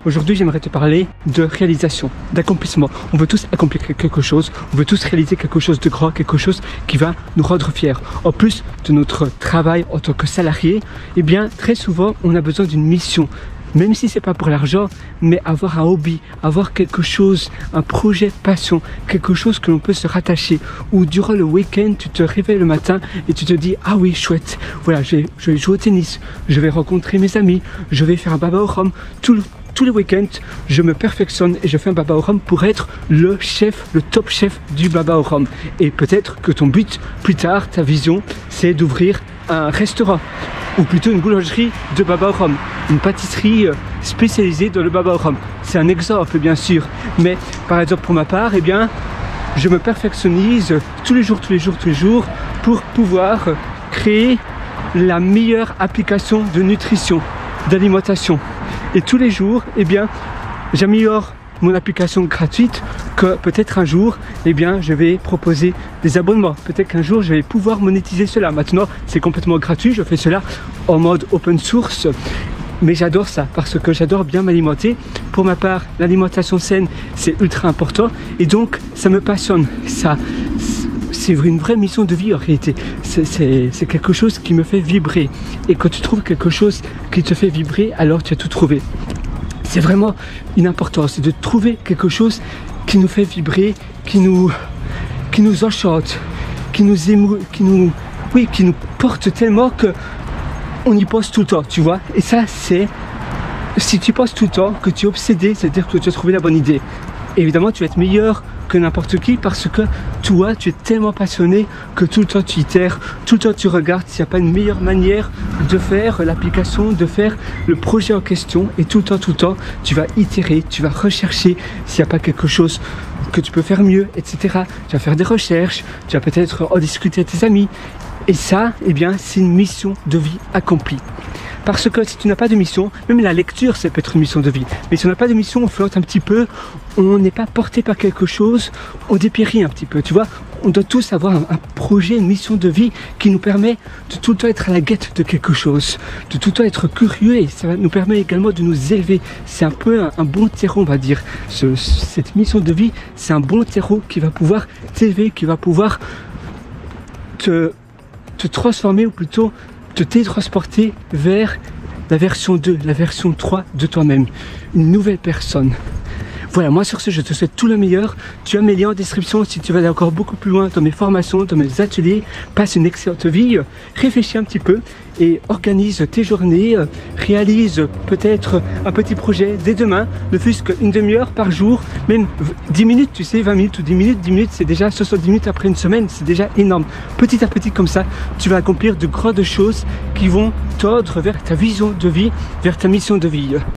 Aujourd'hui, j'aimerais te parler de réalisation, d'accomplissement. On veut tous accomplir quelque chose, on veut tous réaliser quelque chose de grand, quelque chose qui va nous rendre fiers. En plus de notre travail en tant que salarié, eh bien, très souvent, on a besoin d'une mission. Même si c'est pas pour l'argent, mais avoir un hobby, avoir quelque chose, un projet passion, quelque chose que l'on peut se rattacher. Ou durant le week-end, tu te réveilles le matin et tu te dis « Ah oui, chouette, voilà, je vais jouer au tennis, je vais rencontrer mes amis, je vais faire un baba au rhum. » Tous les week-ends, je me perfectionne et je fais un baba au rhum pour être le chef, le top chef du baba au rhum. Et peut-être que ton but, plus tard, ta vision, c'est d'ouvrir un restaurant. Ou plutôt une boulangerie de baba au rhum, une pâtisserie spécialisée dans le baba au rhum. C'est un exemple bien sûr, mais par exemple pour ma part, eh bien, je me perfectionnise tous les jours pour pouvoir créer la meilleure application de nutrition, d'alimentation. Et tous les jours, eh bien, j'améliore mon application gratuite que peut-être un jour, eh bien, je vais proposer des abonnements. Peut-être qu'un jour, je vais pouvoir monétiser cela. Maintenant, c'est complètement gratuit. Je fais cela en mode open source. Mais j'adore ça parce que j'adore bien m'alimenter. Pour ma part, l'alimentation saine, c'est ultra important. Et donc, ça me passionne. C'est une vraie mission de vie en réalité. C'est quelque chose qui me fait vibrer. Et quand tu trouves quelque chose qui te fait vibrer, alors tu as tout trouvé. C'est vraiment une importance, c'est de trouver quelque chose qui nous fait vibrer, qui nous enchante, qui nous émeut, qui nous porte tellement que on y pense tout le temps, tu vois. Et ça, c'est si tu penses tout le temps, que tu es obsédé, c'est-à-dire que tu as trouvé la bonne idée. Évidemment, tu vas être meilleur que n'importe qui parce que toi, tu es tellement passionné que tout le temps tu itères, tout le temps tu regardes s'il n'y a pas une meilleure manière de faire l'application, de faire le projet en question et tout le temps, tu vas itérer, tu vas rechercher s'il n'y a pas quelque chose que tu peux faire mieux, etc. Tu vas faire des recherches, tu vas peut-être en discuter avec tes amis et ça, eh bien, c'est une mission de vie accomplie. Parce que si tu n'as pas de mission, même la lecture, ça peut être une mission de vie. Mais si on n'a pas de mission, on flotte un petit peu, on n'est pas porté par quelque chose, on dépérit un petit peu, tu vois. On doit tous avoir un projet, une mission de vie qui nous permet de tout le temps être à la guette de quelque chose, de tout le temps être curieux et ça nous permet également de nous élever. C'est un peu un bon terreau, on va dire. Cette mission de vie, c'est un bon terreau qui va pouvoir t'élever, qui va pouvoir te transformer ou plutôt te télétransporter vers la version 2, la version 3 de toi-même, une nouvelle personne. Voilà, moi sur ce, je te souhaite tout le meilleur. Tu as mes liens en description si tu veux aller encore beaucoup plus loin dans mes formations, dans mes ateliers. Passe une excellente vie, réfléchis un petit peu et organise tes journées, réalise peut-être un petit projet dès demain, ne fût-ce qu'une demi-heure par jour, même 10 minutes, tu sais, 20 minutes ou 10 minutes, c'est déjà 70 minutes après une semaine, c'est déjà énorme. Petit à petit comme ça, tu vas accomplir de grandes choses qui vont tordre vers ta vision de vie, vers ta mission de vie.